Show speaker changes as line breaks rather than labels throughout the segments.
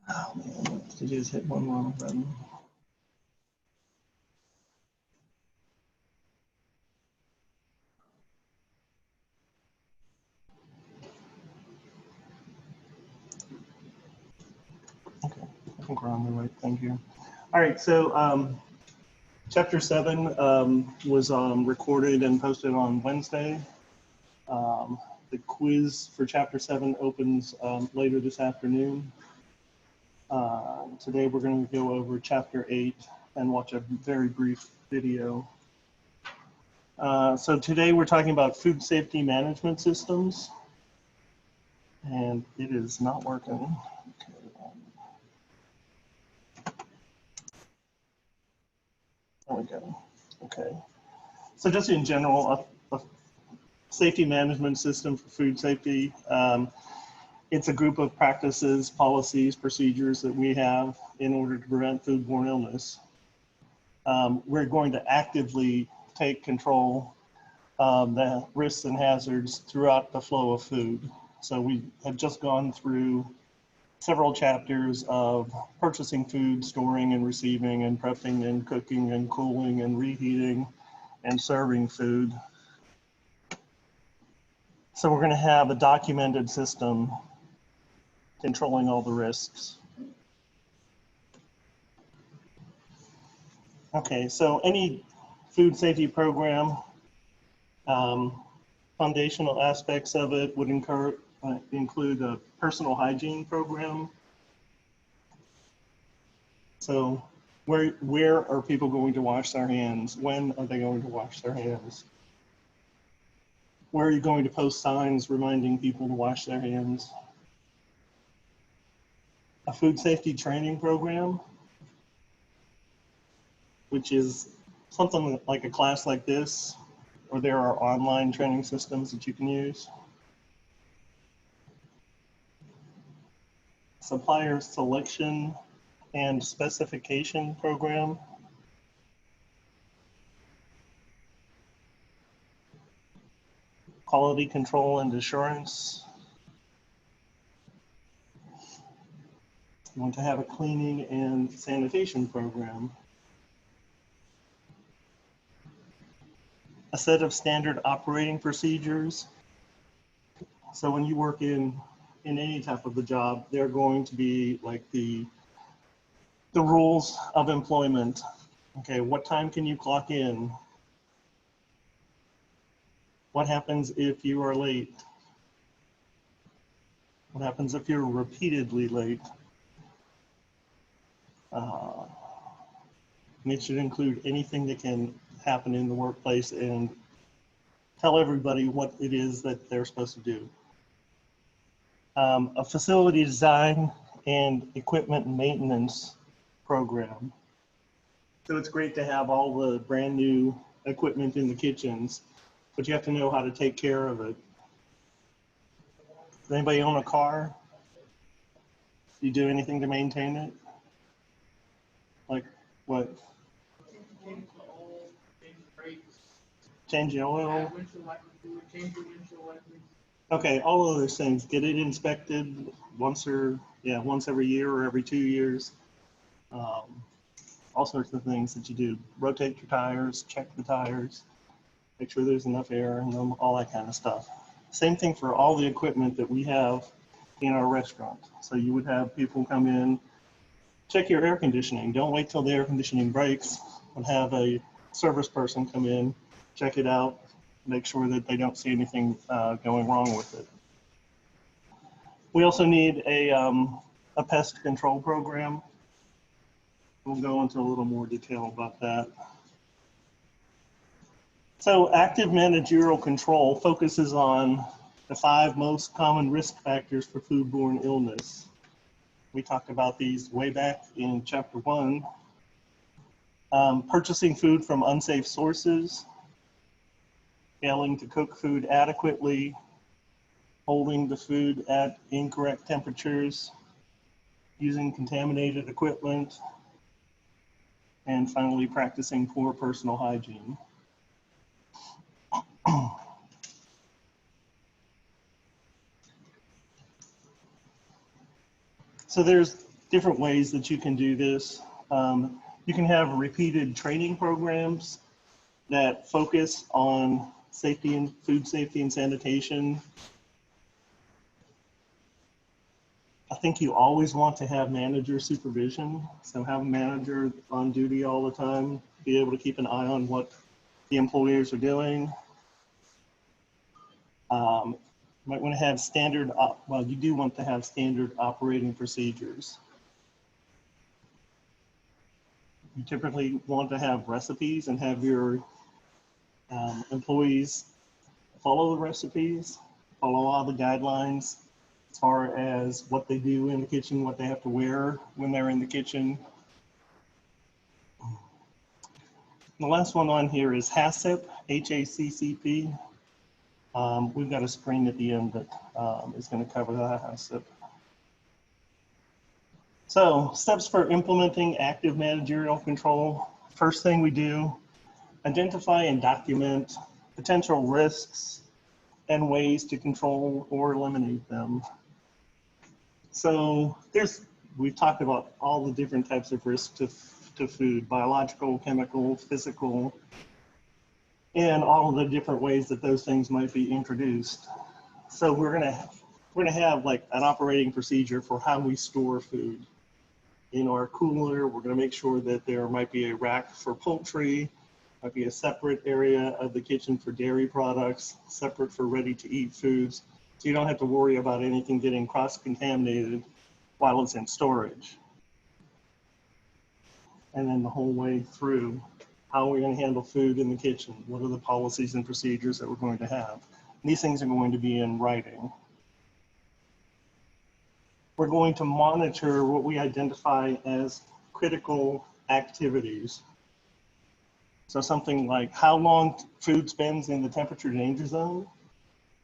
Oh man, did you just hit one wrong button? Okay, I think we're on the right thing here. All right, so chapter 7 was recorded and posted on Wednesday. The quiz for chapter 7 opens later this afternoon. Today we're going to go over chapter 8 and watch a very brief video. So today we're talking about food safety management systems, and it is not working. Okay. There we go. Okay. So just in general, a safety management system for food safety, it's a group of practices, policies, procedures that we have in order to prevent foodborne illness. We're going to actively take control of the risks and hazards throughout the flow of food. So we have just gone through several chapters of purchasing food, storing and receiving and prepping and cooking and cooling and reheating and serving food. So we're going to have a documented system controlling all the risks. Okay, so any food safety program, foundational aspects of it would include a personal hygiene program. So where are people going to wash their hands? When are they going to wash their hands? Where are you going to post signs reminding people to wash their hands? A food safety training program, which is something like a class like this, or there are online training systems that you can use. Supplier selection and specification program. Quality control and assurance. You want to have a cleaning and sanitation program. A set of standard operating procedures. So when you work in any type of a job, they're going to be like the rules of employment. Okay, what time can you clock in? What happens if you are late? What happens if you're repeatedly late? And it should include anything that can happen in the workplace and tell everybody what it is that they're supposed to do. A facility design and equipment maintenance program. So it's great to have all the brand new equipment in the kitchens, but you have to know how to take care of it. Does anybody own a car? Do you do anything to maintain it? Like what? Change the oil? Okay, all of those things. Get it inspected once every year or every 2 years. All sorts of things that you do. Rotate your tires, check the tires, make sure there's enough air in them, all that kind of stuff. Same thing for all the equipment that we have in our restaurant. So you would have people come in, check your air conditioning. Don't wait till the air conditioning breaks, and have a service person come in, check it out, make sure that they don't see anything going wrong with it. We also need a pest control program. We'll go into a little more detail about that. So active managerial control focuses on the 5 most common risk factors for foodborne illness. We talked about these way back in chapter 1. Purchasing food from unsafe sources, failing to cook food adequately, holding the food at incorrect temperatures, using contaminated equipment, and finally practicing poor personal hygiene. So there's different ways that you can do this. You can have repeated training programs that focus on safety and food safety and sanitation. I think you always want to have manager supervision. So have a manager on duty all the time, be able to keep an eye on what the employees are doing. Might want to have you do want to have standard operating procedures. You typically want to have recipes and have your employees follow the recipes, follow all the guidelines as far as what they do in the kitchen, what they have to wear when they're in the kitchen. The last one on here is HACCP, H-A-C-C-P. We've got a screen at the end that is going to cover the HACCP. So, steps for implementing active managerial control. First thing we do, identify and document potential risks and ways to control or eliminate them. So we've talked about all the different types of risks to food, biological, chemical, physical, and all of the different ways that those things might be introduced. So we're gonna have like an operating procedure for how we store food. In our cooler, we're gonna make sure that there might be a rack for poultry, might be a separate area of the kitchen for dairy products, separate for ready-to-eat foods, so you don't have to worry about anything getting cross-contaminated while it's in storage. And then the whole way through, how are we going to handle food in the kitchen? What are the policies and procedures that we're going to have? And these things are going to be in writing. We're going to monitor what we identify as critical activities. So something like how long food spends in the temperature danger zone,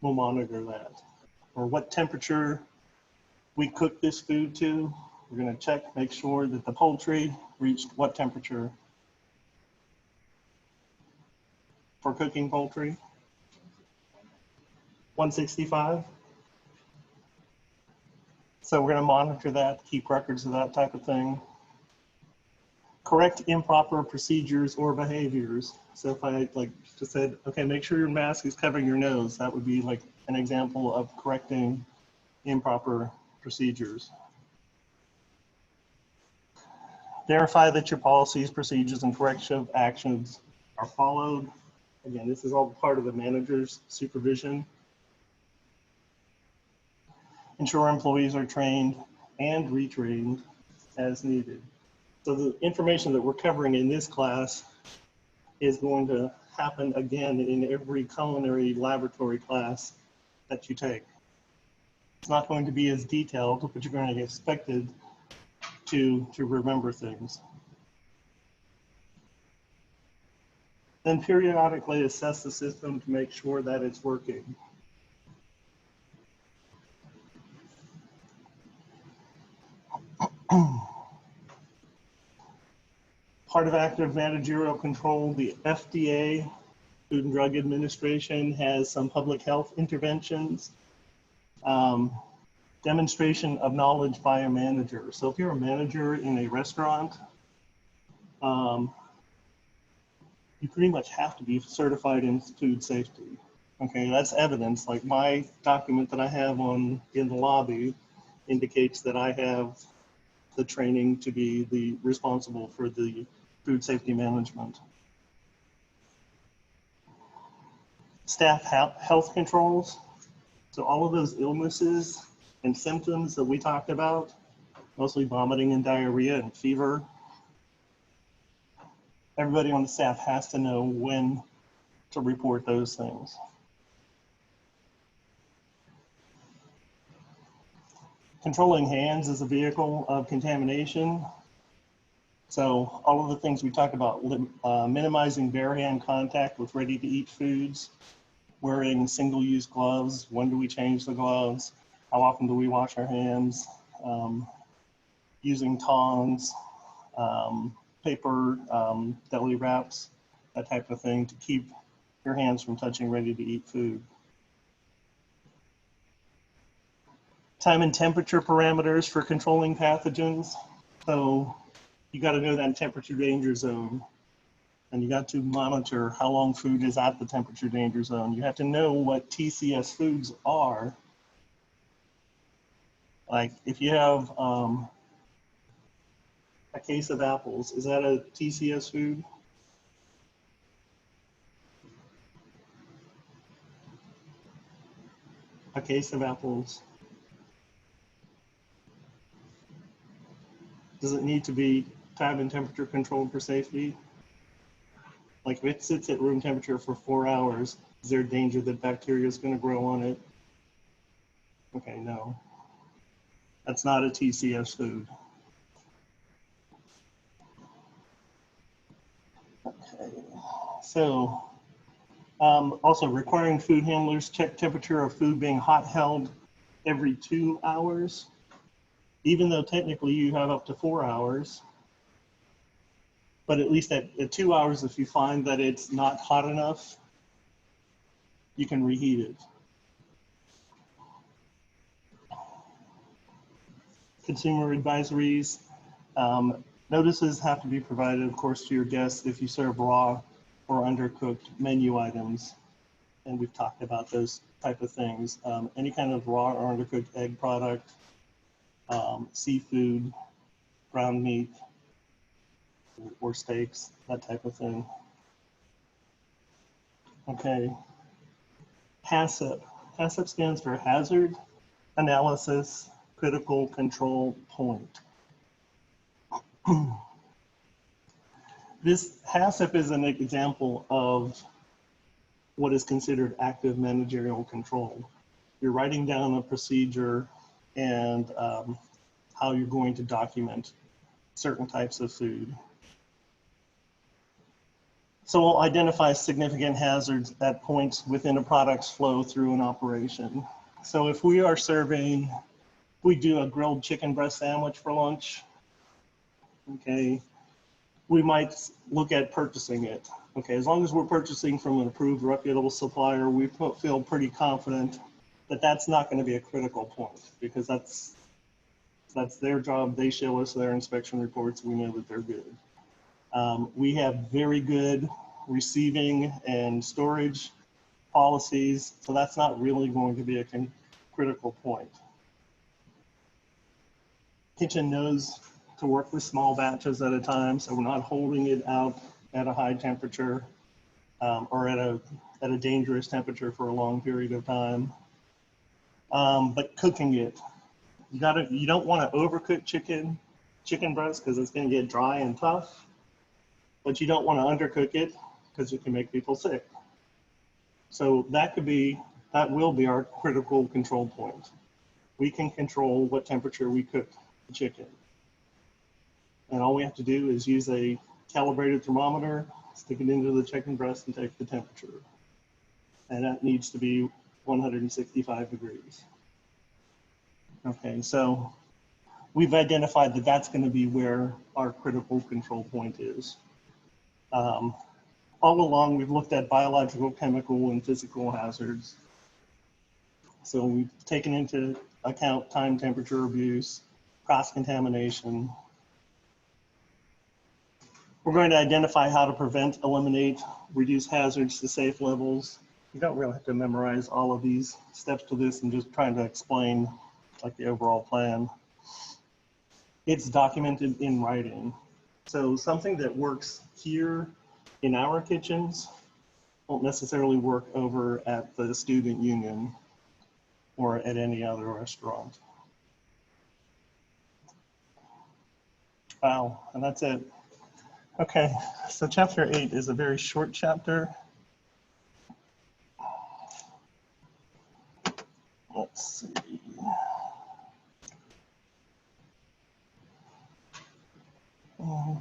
we'll monitor that. Or what temperature we cook this food to, we're going to check, make sure that the poultry reached what temperature for cooking poultry. 165. So we're going to monitor that, keep records of that type of thing. Correct improper procedures or behaviors. So if I just said, okay, make sure your mask is covering your nose, that would be like an example of correcting improper procedures. Verify that your policies, procedures, and corrective actions are followed. Again, this is all part of the manager's supervision. Ensure employees are trained and retrained as needed. So the information that we're covering in this class is going to happen again in every culinary laboratory class that you take. It's not going to be as detailed, but you're going to get expected to remember things. Then periodically assess the system to make sure that it's working. Part of active managerial control, the FDA, Food and Drug Administration, has some public health interventions. Demonstration of knowledge by a manager. So if you're a manager in a restaurant, you pretty much have to be certified in food safety. Okay, that's evidence. Like my document that I have in the lobby indicates that I have the training to be the responsible for the food safety management. Staff health controls. So all of those illnesses and symptoms that we talked about, mostly vomiting and diarrhea and fever, everybody on the staff has to know when to report those things. Controlling hands is a vehicle of contamination. So all of the things we talked about, minimizing bare hand contact with ready-to-eat foods, wearing single-use gloves, when do we change the gloves, how often do we wash our hands, using tongs, paper, deli wraps, that type of thing to keep your hands from touching ready-to-eat food. Time and temperature parameters for controlling pathogens. So you got to know that temperature danger zone, and you got to monitor how long food is at the temperature danger zone. You have to know what TCS foods are. Like if you have a case of apples, is that a TCS food? A case of apples. Does it need to be time and temperature controlled for safety? Like if it sits at room temperature for 4 hours, is there a danger that bacteria is going to grow on it? Okay, no. That's not a TCS food. Okay, so also requiring food handlers check temperature of food being hot held every 2 hours, even though technically you have up to 4 hours. But at least at 2 hours, if you find that it's not hot enough, you can reheat it. Consumer advisories. Notices have to be provided, of course, to your guests if you serve raw or undercooked menu items. And we've talked about those type of things. Any kind of raw or undercooked egg product, seafood, ground meat, or steaks, that type of thing. Okay. HACCP. HACCP stands for Hazard Analysis Critical Control Point. This HACCP is an example of what is considered active managerial control. You're writing down a procedure and how you're going to document certain types of food. So we'll identify significant hazards at points within a product's flow through an operation. So if we are serving, we do a grilled chicken breast sandwich for lunch, okay, we might look at purchasing it. Okay, as long as we're purchasing from an approved reputable supplier, we feel pretty confident that that's not going to be a critical point, because that's their job. They show us their inspection reports. We know that they're good. We have very good receiving and storage policies, so that's not really going to be a critical point. Kitchen knows to work with small batches at a time, so we're not holding it out at a high temperature or at a dangerous temperature for a long period of time. But cooking it, you don't want to overcook chicken breast because it's going to get dry and tough, but you don't want to undercook it because it can make people sick. So that will be our critical control point. We can control what temperature we cook the chicken. And all we have to do is use a calibrated thermometer, stick it into the chicken breast and take the temperature. And that needs to be 165 degrees. Okay, so we've identified that that's going to be where our critical control point is. All along, we've looked at biological, chemical, and physical hazards. So we've taken into account time, temperature abuse, cross-contamination. We're going to identify how to prevent, eliminate, reduce hazards to safe levels. You don't really have to memorize all of these steps to this. I'm just trying to explain like the overall plan. It's documented in writing. So something that works here in our kitchens won't necessarily work over at the student union or at any other restaurant. Wow, and that's it. Okay, so chapter 8 is a very short chapter. Let's see. Okay.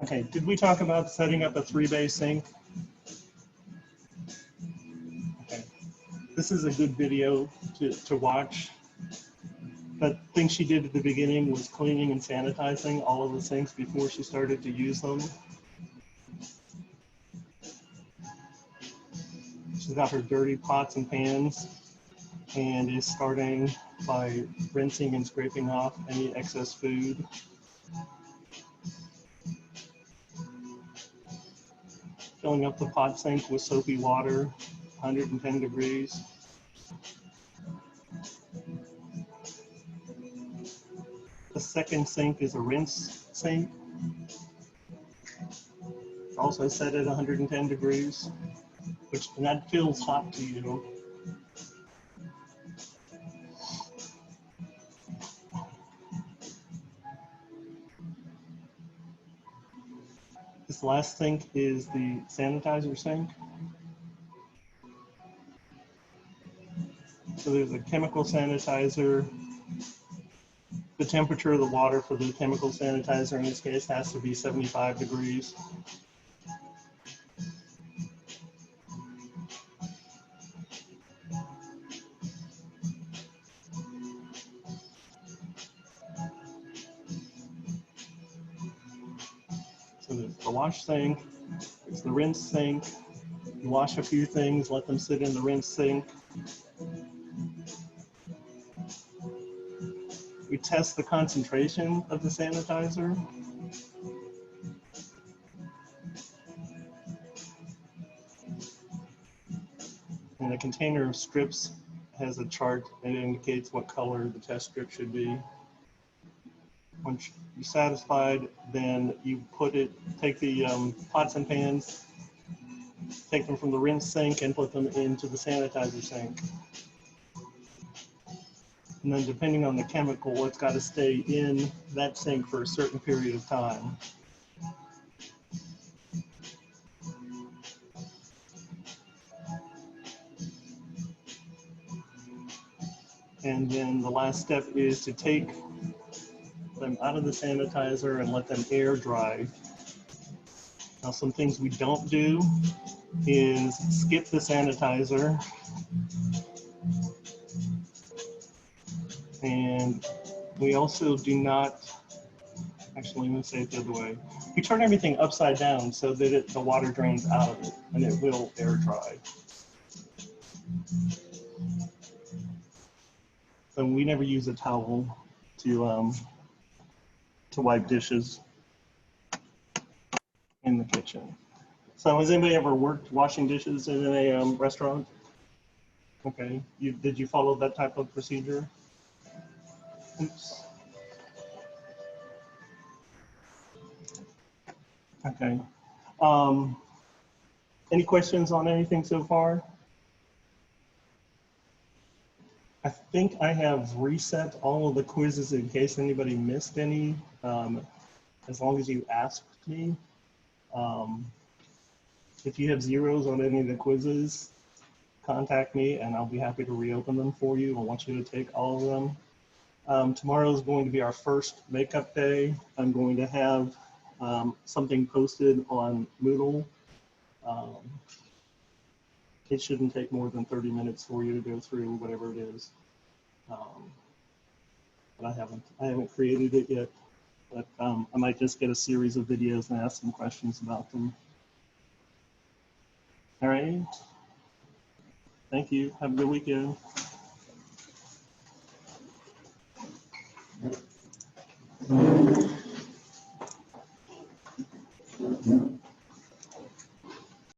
Okay, did we talk about setting up a 3-bay sink? this is a good video to watch. But thing she did at the beginning was cleaning and sanitizing all of the sinks before she started to use them. She's got her dirty pots and pans and is starting by rinsing and scraping off any excess food. Filling up the pot sink with soapy water, 110 degrees. The second sink is a rinse sink. It's also set at 110 degrees, and that feels hot to you. This last sink is the sanitizer sink. So there's a chemical sanitizer. The temperature of the water for the chemical sanitizer in this case has to be 75 degrees. So there's the wash sink, there's the rinse sink. You wash a few things, let them sit in the rinse sink. We test the concentration of the sanitizer. And a container of strips has a chart that indicates what color the test strip should be. Once you're satisfied, then you take the pots and pans, take them from the rinse sink and put them into the sanitizer sink. And then depending on the chemical, it's got to stay in that sink for a certain period of time. And then the last step is to take them out of the sanitizer and let them air dry. Now, some things we don't do is skip the sanitizer. And we also do not, actually, let me say it the other way. We turn everything upside down so that the water drains out of it and it will air dry. So we never use a towel to wipe dishes in the kitchen. So has anybody ever worked washing dishes in a restaurant? Okay, did you follow that type of procedure? Oops. Okay. Any questions on anything so far? I think I have reset all of the quizzes in case anybody missed any, as long as you asked me. If you have zeros on any of the quizzes, contact me and I'll be happy to reopen them for you. I want you to take all of them. Tomorrow is going to be our first makeup day. I'm going to have something posted on Moodle. It shouldn't take more than 30 minutes for you to go through whatever it is. But I haven't created it yet, but I might just get a series of videos and ask some questions about them. All right. Thank you. Have a good weekend.